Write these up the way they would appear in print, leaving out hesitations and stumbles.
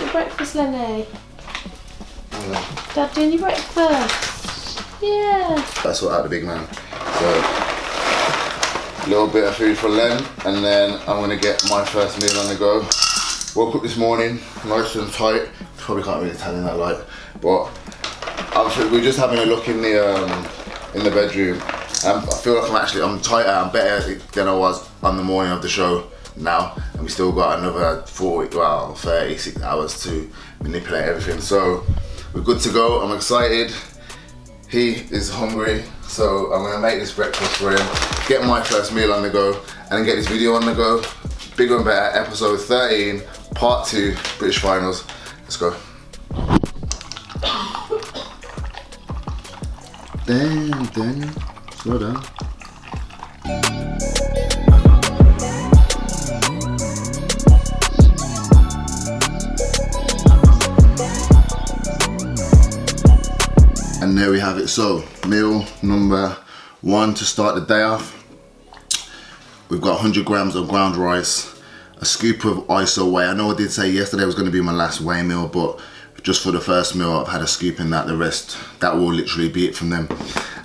your breakfast, Lenny? Yeah. Dad doing your breakfast? Yeah. I sort out the big man. So, a little bit of food for Len, and then I'm gonna get my first meal on the go. Woke up this morning, nice and tight. Probably can't really tell in that light, but we're just having a look in the bedroom. I feel like I'm tighter, I'm better than I was on the morning of the show now, and we still got another 36 hours to manipulate everything. So we're good to go. I'm excited. He is hungry, so I'm gonna make this breakfast for him, get my first meal on the go, and then get this video on the go. Bigger and better, episode 13, part 2, British finals. Let's go. Damn, Daniel, slow down. And there we have it. So, meal number 1 to start the day off. We've got 100 grams of ground rice, a scoop of ISO whey. I know I did say yesterday was going to be my last whey meal, but just for the first meal I've had a scoop in that. The rest, that will literally be it from them.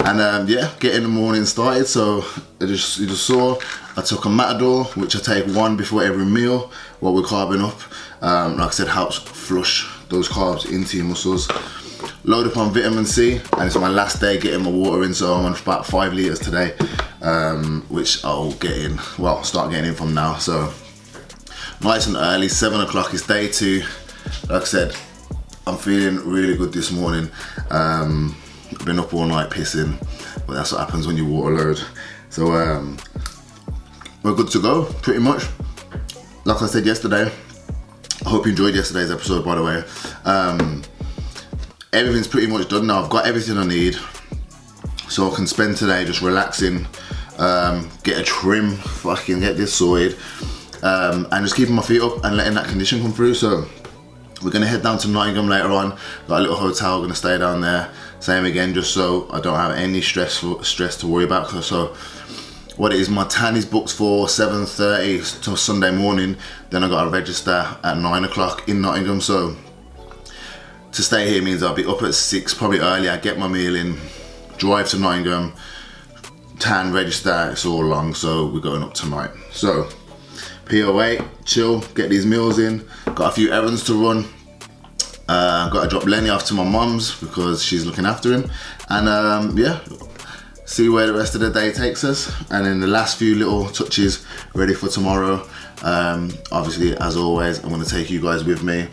And yeah, getting the morning started. So you just saw I took a Matador, which I take 1 before every meal while we're carbing up. Like I said, helps flush those carbs into your muscles. Load up on vitamin C, and it's my last day getting my water in, so I'm on about 5 litres today, which I'll start getting in from now. So nice and early, 7 o'clock is day 2. Like I said, I'm feeling really good this morning. I've been up all night pissing, but that's what happens when you water load. So we're good to go, pretty much. Like I said yesterday, I hope you enjoyed yesterday's episode, by the way. Everything's pretty much done now. I've got everything I need, so I can spend today just relaxing, get a trim, fucking get this sorted, and just keeping my feet up and letting that condition come through. So we're gonna head down to Nottingham later on. Got a little hotel, gonna stay down there. Same again, just so I don't have any stress to worry about. So what it is, my tan is booked for 7:30 till Sunday morning. Then I gotta register at 9 o'clock in Nottingham. So to stay here means I'll be up at 6, probably earlier, get my meal in, drive to Nottingham, tan, register, it's all long, so we're going up tonight. So, PO8, chill, get these meals in, got a few errands to run, got to drop Lenny off to my mum's because she's looking after him, and yeah, see where the rest of the day takes us, and then the last few little touches ready for tomorrow. Obviously, as always, I'm going to take you guys with me,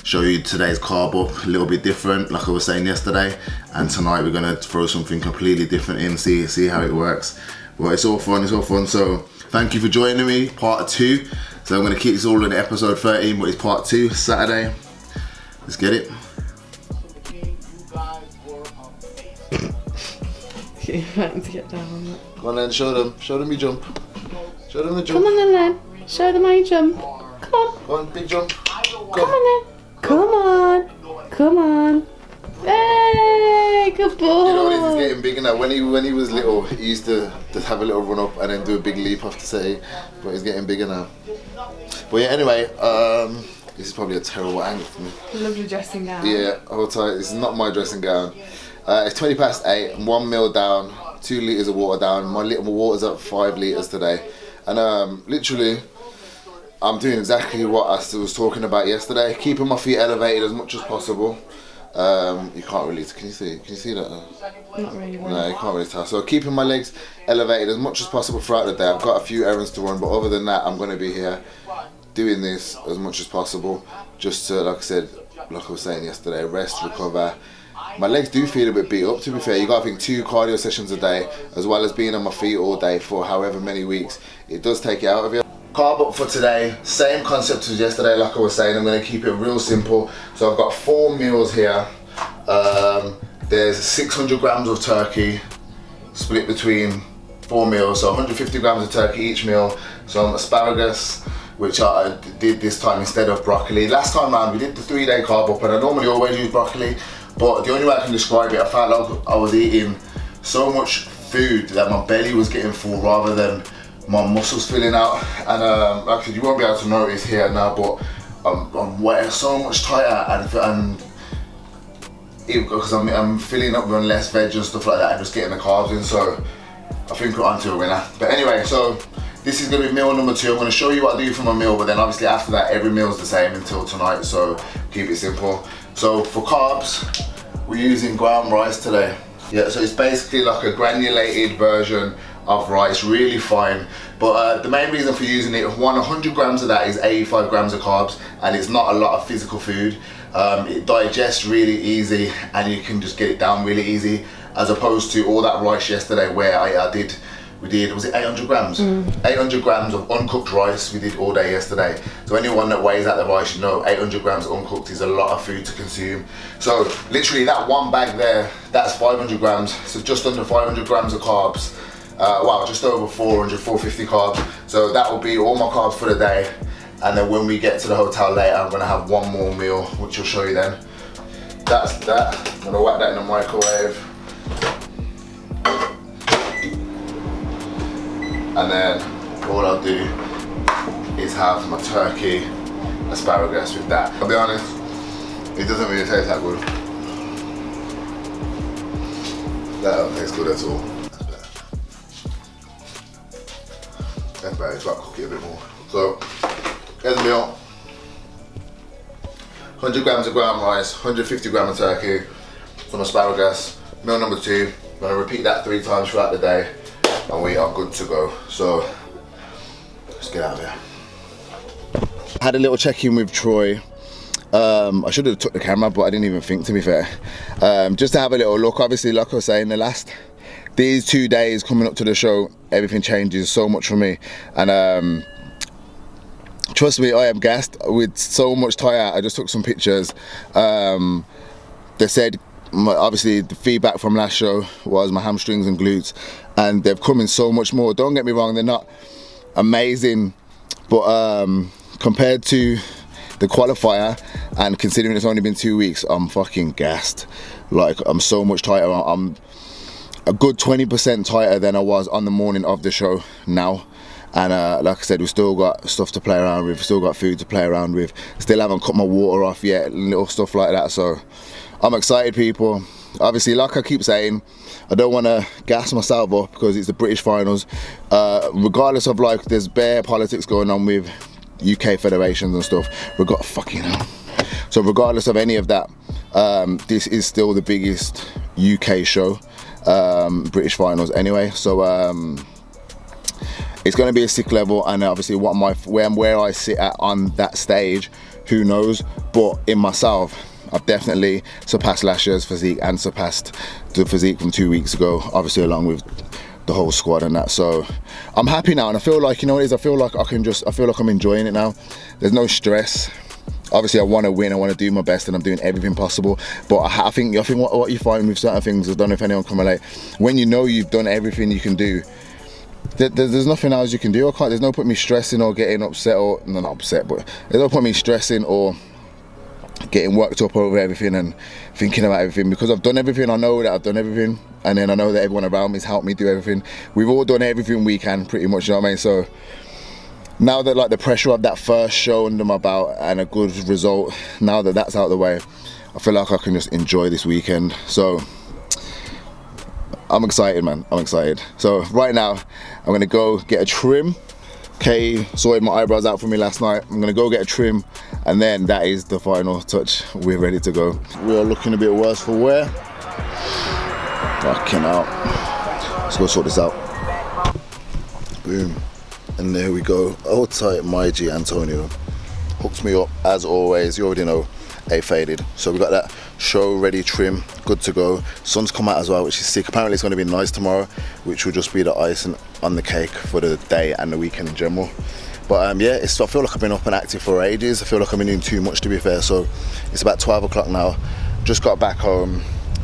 show you today's carb up, a little bit different, like I was saying yesterday, and tonight we're gonna throw something completely different in, see how it works. But it's all fun, So thank you for joining me, part 2. So I'm gonna keep this all in episode 13, but it's part 2, Saturday. Let's get it. You're having to get down on that. Come on then, show them you jump. Show them the jump. Come on then, Len. Show them how you jump. Come on. Come on, big jump. Come on then. Come on. Hey, good boy. You know, this is getting bigger now. When he was little, he used to just have a little run up and then do a big leap off the city, but he's getting bigger now. But yeah, anyway, this is probably a terrible angle for me. Lovely dressing gown. Yeah, hold tight. This is not my dressing gown. It's 20 past 8. I'm 1 meal down, 2 litres of water down. My water's up 5 litres today, and literally, I'm doing exactly what I was talking about yesterday, keeping my feet elevated as much as possible. You can't really, can you see that? Not really. No, you can't really tell. So keeping my legs elevated as much as possible throughout the day. I've got a few errands to run, but other than that, I'm going to be here doing this as much as possible, just to, like I said, like I was saying yesterday, rest, recover. My legs do feel a bit beat up, to be fair. You got to think 2 cardio sessions a day, as well as being on my feet all day for however many weeks. It does take it out of you. Carb up for today, same concept as yesterday, like I was saying. I'm going to keep it real simple. So I've got 4 meals here. There's 600 grams of turkey split between 4 meals, so 150 grams of turkey each meal. Some asparagus, which I did this time instead of broccoli. Last time round we did the 3-day carb up, and I normally always use broccoli, but the only way I can describe it, I felt like I was eating so much food that my belly was getting full rather than my muscles filling out. And like I said, you won't be able to notice here now, but I'm wearing so much tighter and because I'm filling up with less veg and stuff like that and just getting the carbs in, so I think we're on to a winner. But anyway, so this is going to be meal number 2. I'm going to show you what I do for my meal, but then obviously after that every meal is the same until tonight, so keep it simple. So for carbs, we're using ground rice today. Yeah, so it's basically like a granulated version of rice, really fine. But the main reason for using it, 100 grams of that is 85 grams of carbs, and it's not a lot of physical food. It digests really easy and you can just get it down really easy, as opposed to all that rice yesterday where we did, was it 800 grams? 800 grams of uncooked rice we did all day yesterday. So anyone that weighs out the rice, you know 800 grams uncooked is a lot of food to consume. So literally that one bag there, that's 500 grams. So just under 500 grams of carbs. Wow, just over 400, 450 carbs. So that will be all my carbs for the day. And then when we get to the hotel later, I'm gonna have one more meal, which I'll show you then. That's that. I'm gonna whack that in the microwave. And then all I'll do is have my turkey asparagus with that. I'll be honest, it doesn't really taste that good. That don't taste good at all. That's better, it's got to cook it a bit more. So, here's the meal. 100 grams of ground rice, 150 grams of turkey, some asparagus. Meal number 2. I'm gonna repeat that 3 times throughout the day, and we are good to go. So, let's get out of here. I had a little check-in with Troy. I should have took the camera, but I didn't even think, to be fair. Just to have a little look. Obviously, like I was saying, these 2 days coming up to the show, everything changes so much for me. And trust me, I am gassed with so much tire. I just took some pictures. They said, obviously the feedback from last show was my hamstrings and glutes, and they've come in so much more. Don't get me wrong, they're not amazing, but compared to the qualifier, and considering it's only been 2 weeks, I'm fucking gassed. Like, I'm so much tighter. I'm a good 20% tighter than I was on the morning of the show now. And like I said, we've still got stuff to play around with, still got food to play around with, still haven't cut my water off yet, little stuff like that. So I'm excited, people. Obviously, like I keep saying, I don't want to gas myself up because it's the British finals. Regardless of, like, there's bare politics going on with UK federations and stuff. We've got fucking hell. So regardless of any of that, this is still the biggest UK show, British finals anyway. So it's going to be a sick level, and obviously where I sit at on that stage, who knows. But in myself, I've definitely surpassed last year's physique and surpassed the physique from 2 weeks ago, obviously along with the whole squad and that. So I'm happy now, and I feel like, you know what it is, I feel like I'm enjoying it now. There's no stress. Obviously I want to win, I want to do my best, and I'm doing everything possible. But I think what you find with certain things, I don't know if anyone can relate, when you know you've done everything you can do, there's nothing else you can do. There's no point me stressing or getting upset, or not upset, but there's no point me stressing or getting worked up over everything and thinking about everything, because I've done everything. I know that I've done everything, and then I know that everyone around me's helped me do everything. We've all done everything we can, pretty much, you know what I mean? So now that, like, the pressure of that first show under my belt and a good result, now that that's out of the way, I feel like I can just enjoy this weekend. So I'm excited, man. I'm excited. So right now, I'm gonna go get a trim. Kay sorted my eyebrows out for me last night. I'm gonna go get a trim, and then that is the final touch. We're ready to go. We are looking a bit worse for wear. Fucking hell. Let's go sort this out. Boom. And there we go. Hold tight, my G Antonio. Hooked me up as always. You already know, A faded. So we got that show ready trim, good to go. Sun's come out as well, which is sick. Apparently it's going to be nice tomorrow, which will just be the icing on the cake for the day and the weekend in general. But yeah, I feel like I've been up and active for ages. I feel like I've been doing too much, to be fair. So it's about 12 o'clock now. Just got back home,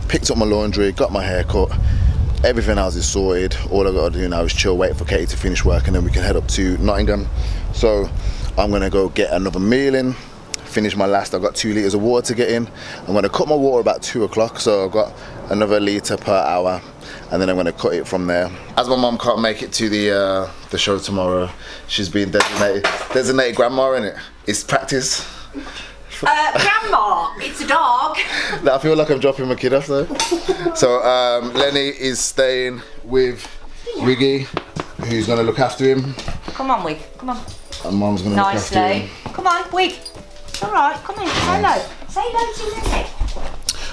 picked up my laundry, got my hair cut. Everything else is sorted. All I got to do now is chill, wait for Katie to finish work, and then we can head up to Nottingham. So I'm gonna go get another meal in, finish my last. I've got 2 litres of water to get in. I'm gonna cut my water about 2 o'clock, so I've got another litre per hour, and then I'm gonna cut it from there. As my mum can't make it to the show tomorrow, she's been designated grandma, innit? It's practice. Grandma, it's a dog. I feel like I'm dropping my kid off though. So Lenny is staying with Wiggy, who's gonna look after him. Come on, Wig. Come on. And Mum's gonna look after him. Come on, Wig. It's all right. Come in. Say hello. Say hello to Lenny.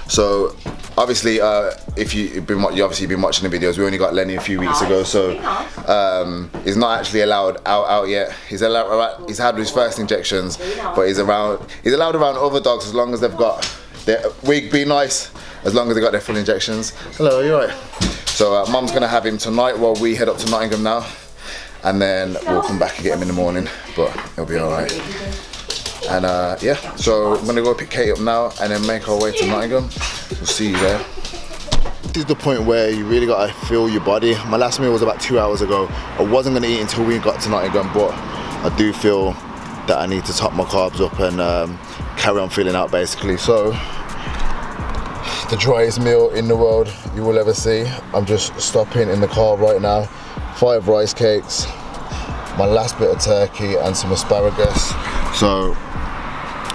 So obviously, if you've been obviously been watching the videos, we only got Lenny a few weeks ago, so he's not actually allowed out yet. He's had his first injections, but he's allowed around other dogs as long as they've got their Wig. Be nice as long as they got their full injections. Hello, are you alright? So Mum's gonna have him tonight while we head up to Nottingham now, and then we'll come back and get him in the morning, but he'll be alright. And yeah, so I'm gonna go pick Kate up now and then make our way to Nottingham. We'll see you there. This is the point where you really gotta feel your body. My last meal was about 2 hours ago. I wasn't gonna eat until we got to Nottingham, but I do feel that I need to top my carbs up and carry on filling out basically. So, the driest meal in the world you will ever see. I'm just stopping in the car right now. 5 rice cakes, my last bit of turkey and some asparagus. So,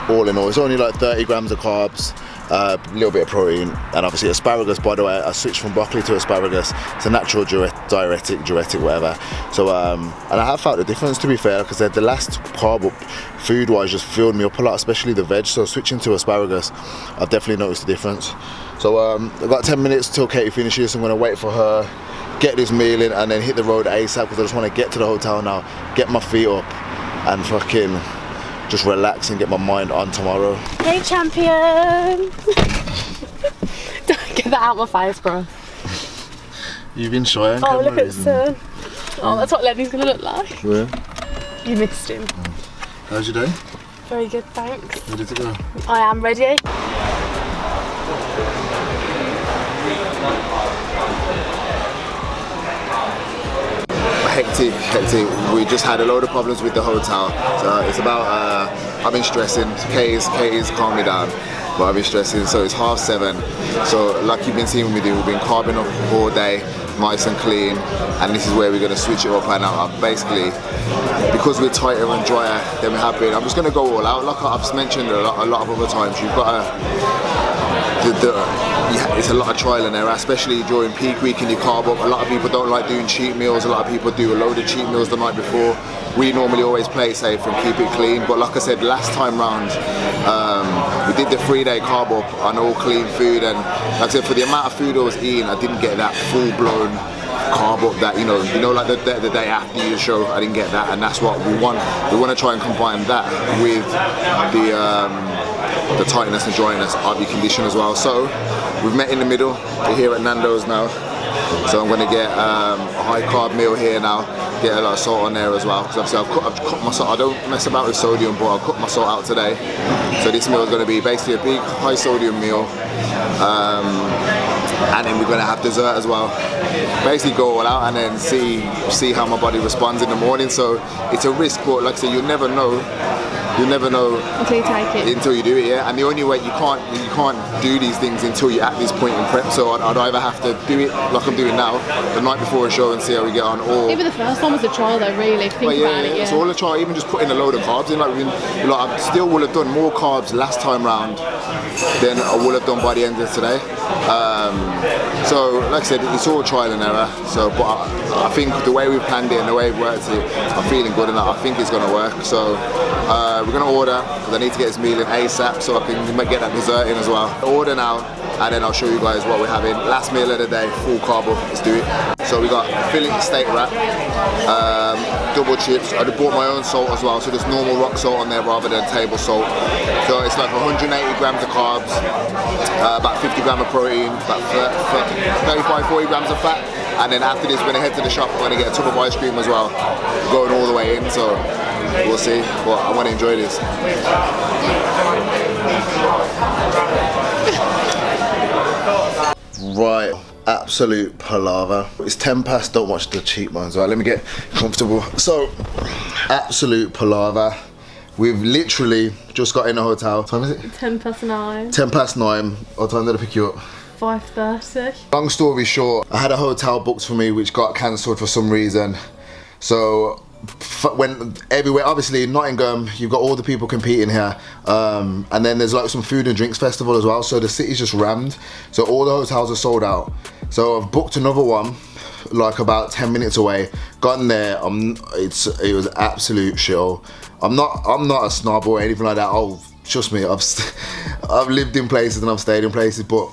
all in all, it's only like 30 grams of carbs, a little bit of protein, and obviously asparagus, by the way, I switched from broccoli to asparagus. It's a natural diuretic, whatever. So, and I have felt the difference, to be fair, because the last carb food-wise just filled me up a lot, especially the veg. So switching to asparagus, I've definitely noticed the difference. So I've got 10 minutes till Katie finishes. I'm gonna wait for her, get this meal in, and then hit the road ASAP, because I just want to get to the hotel now, get my feet up, and fucking just relax and get my mind on tomorrow. Hey, champion! Don't get that out of my face, bro. You've been shy on camera. Oh, look at isn't Son. Oh, that's what Lenny's gonna look like. Where? You missed him. How's your day? Very good, thanks. Ready to go? I am ready. Hectic. We just had a load of problems with the hotel. So it's about, I've been stressing. Katie's calmed me down, but I've been stressing. So it's 7:30. So like you've been seeing me do, we've been carbing up all day, nice and clean. And this is where we're gonna switch it up. And I'm basically, because we're tighter and drier than we have been, I'm just gonna go all out. Like I've mentioned a lot of other times, you've got it's a lot of trial and error, especially during peak week and you carb up. A lot of people don't like doing cheat meals. A lot of people do a load of cheat meals the night before. We normally always play it safe and keep it clean. But like I said, last time round, we did the 3-day carb up on all clean food. And like I said, for the amount of food I was eating, I didn't get that full-blown carb up that, you know, like the day after the show, I didn't get that. And that's what we want. We want to try and combine that with the tightness and dryness of your condition as well. So we've met in the middle. We're here at Nando's now. So I'm going to get a high carb meal here now. Get a lot of salt on there as well, because obviously I've cut my salt. I don't mess about with sodium, but I'll cut my salt out today. So this meal is going to be basically a big high sodium meal. And then we're going to have dessert as well. Basically go all out and then see how my body responds in the morning. So it's a risk, but like I say, you'll never know until you take it. Until you do it, yeah. And the only way you can't do these things until you're at this point in prep. So I'd either have to do it like I'm doing now, the night before a show, and see how we get on, or even the first one was a trial though, really. Think about it. Yeah. It's all a trial. Even just putting a load of carbs in, like I still would have done more carbs last time round than I would have done by the end of today. So like I said, it's all trial and error. So, but I think the way we planned it and the way we worked it, I'm feeling good, and I think it's going to work. So we're going to order, because I need to get this meal in ASAP so I can get that dessert in as well. Order now, and then I'll show you guys what we're having. Last meal of the day, full carb up. Let's do it. So we got filling steak wrap, double chips. I bought my own salt as well, so there's normal rock salt on there rather than table salt. So it's like 180 grams of carbs, about 50 grams of protein, about 35-40 grams of fat. And then after this, we're gonna head to the shop. We're gonna get a tub of ice cream as well, going all the way in. So we'll see. But I want to enjoy this. Right, absolute palaver. It's 10 past. Don't watch the cheap ones. Right, let me get comfortable. So, absolute palaver. We've literally just got in a hotel. What time is it? 10 past 9. 10 past 9. What time did I pick you up? 5:30. Long story short, I had a hotel booked for me which got cancelled for some reason. So when everywhere, obviously in Nottingham, you've got all the people competing here, and then there's like some food and drinks festival as well, so the city's just rammed, so all the hotels are sold out. So I've booked another one like about 10 minutes away, gotten there, it was absolute shit. I'm not a snob or anything like that. Oh, trust me, I've lived in places and I've stayed in places, but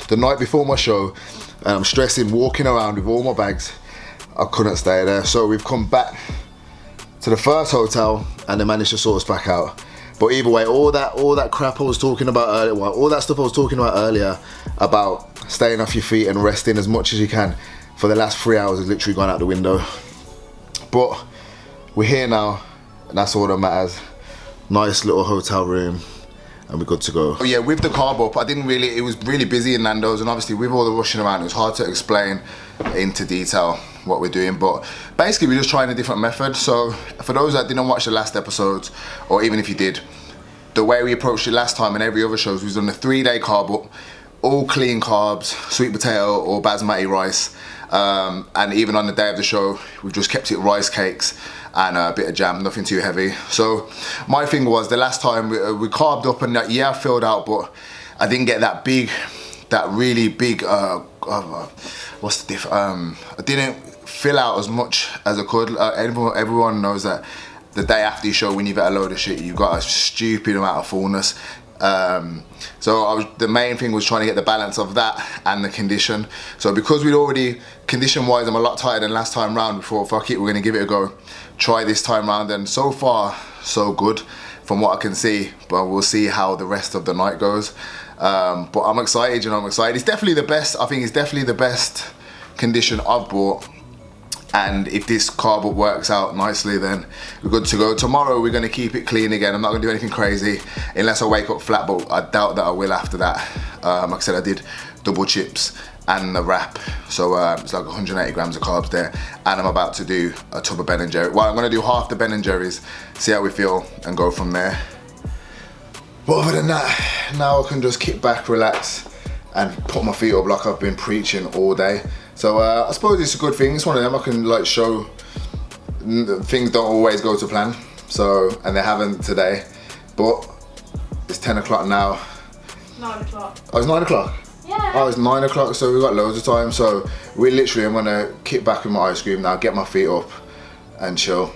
the night before my show, I'm stressing, walking around with all my bags, I couldn't stay there. So we've come back to the first hotel and they managed to sort us back out. But either way, all that crap I was talking about earlier, well, all that stuff I was talking about earlier about staying off your feet and resting as much as you can for the last 3 hours has literally gone out the window. But we're here now, and that's all that matters. Nice little hotel room, and we're good to go. Oh yeah, with the carb up, it was really busy in Nando's, and obviously with all the rushing around, it was hard to explain into detail what we're doing, but basically we're just trying a different method. So for those that didn't watch the last episodes, or even if you did, the way we approached it last time and every other shows, we've done a 3-day carb up, all clean carbs, sweet potato or basmati rice, and even on the day of the show, we've just kept it rice cakes and a bit of jam, nothing too heavy. So my thing was, the last time we carved up and yeah, I filled out, but I didn't get that really big, what's the diff? I didn't fill out as much as I could. Everyone knows that the day after your show, when you've had a load of shit, you've got a stupid amount of fullness. So the main thing was trying to get the balance of that and the condition. So because we'd already, condition wise, I'm a lot tighter than last time round. We thought, fuck it, we're gonna give it a go, try this time round, and so far so good from what I can see, but we'll see how the rest of the night goes. But I'm excited, I'm excited. It's definitely the best, I think it's definitely the best condition I've bought. And if this carb up works out nicely, then we're good to go. Tomorrow we're gonna keep it clean again. I'm not gonna do anything crazy unless I wake up flat, but I doubt that I will after that. Like I said, I did double chips and the wrap, so it's like 180 grams of carbs there. And I'm about to do a tub of Ben & Jerry's. Well, I'm gonna do half the Ben & Jerry's, see how we feel, and go from there. But other than that, now I can just kick back, relax, and put my feet up like I've been preaching all day. So I suppose it's a good thing. It's one of them I can like show things don't always go to plan. So, and they haven't today. But it's 10 o'clock now. 9 o'clock. Oh, it's 9 o'clock? Yeah. Oh, it's 9 o'clock, so we've got loads of time. So we literally, I'm gonna kick back with my ice cream now, get my feet up and chill.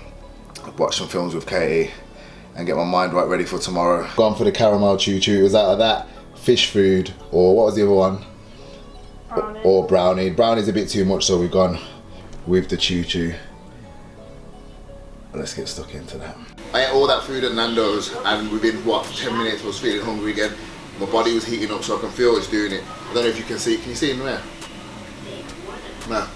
Watch some films with Katie and get my mind right ready for tomorrow. Gone for the caramel choo-choo. It was out of that, fish food, or what was the other one? Brownie. Or brownie. Brownie's a bit too much, so we've gone with the choo-choo. Let's get stuck into that. I ate all that food at Nando's, and within what, 10 minutes I was feeling hungry again. My body was heating up, so I can feel it's doing it. I don't know if you can see. Can you see in there? No.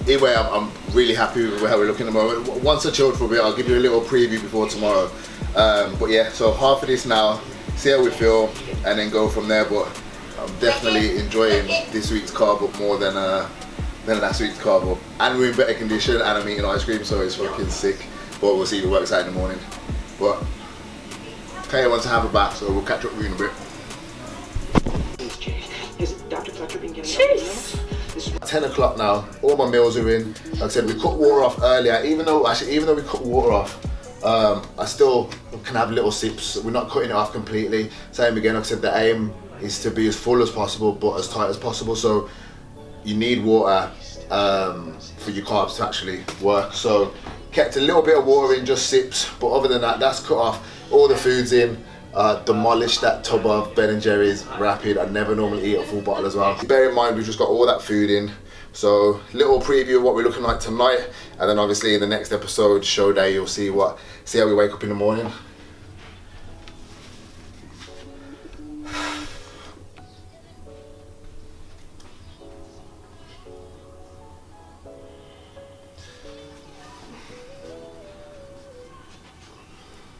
Either way, I'm really happy with how we're looking at the moment. Once I chilled for a bit, I'll give you a little preview before tomorrow. But yeah, so half of this now, see how we feel, and then go from there. But I'm definitely enjoying this week's carb up more than last week's carb up. And we're in better condition, and I'm eating ice cream, so it's fucking sick. But we'll see if it works out in the morning. But Kaya wants to have a bath, so we'll catch up with you in a bit. Jeez. 10 o'clock now, all my meals are in. Like I said, we cut water off earlier. Even though we cut water off, I still can have little sips. We're not cutting it off completely. Same again, like I said, the aim is to be as full as possible, but as tight as possible. So you need water for your carbs to actually work. So kept a little bit of water in, just sips. But other than that, that's cut off. All the food's in. Demolished that tub of Ben & Jerry's Rapid. I never normally eat a full bottle as well. Bear in mind, we've just got all that food in. So little preview of what we're looking like tonight, and then obviously in the next episode, show day, you'll see how we wake up in the morning.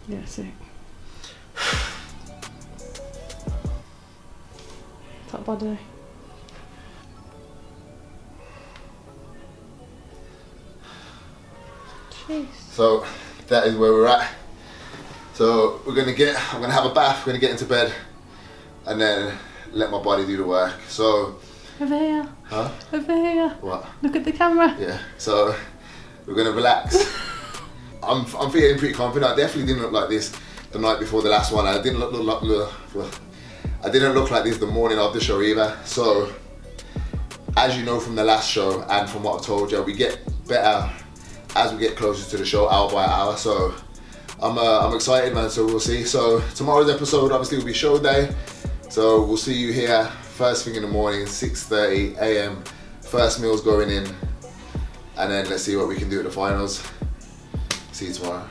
Yeah, sick. That body. Jeez. So that is where we're at. So I'm gonna have a bath, we're gonna get into bed, and then let my body do the work. So Over here. huh? Over here. What? Look at the camera. Yeah. So We're gonna relax. I'm feeling pretty confident. I definitely didn't look like this the night before the last one. I didn't look like this the morning of the show either. So, as you know from the last show and from what I've told you, we get better as we get closer to the show, hour by hour. So, I'm excited, man. So we'll see. So tomorrow's episode obviously will be show day. So we'll see you here first thing in the morning, 6:30 a.m. First meal's going in, and then let's see what we can do at the finals. See you tomorrow.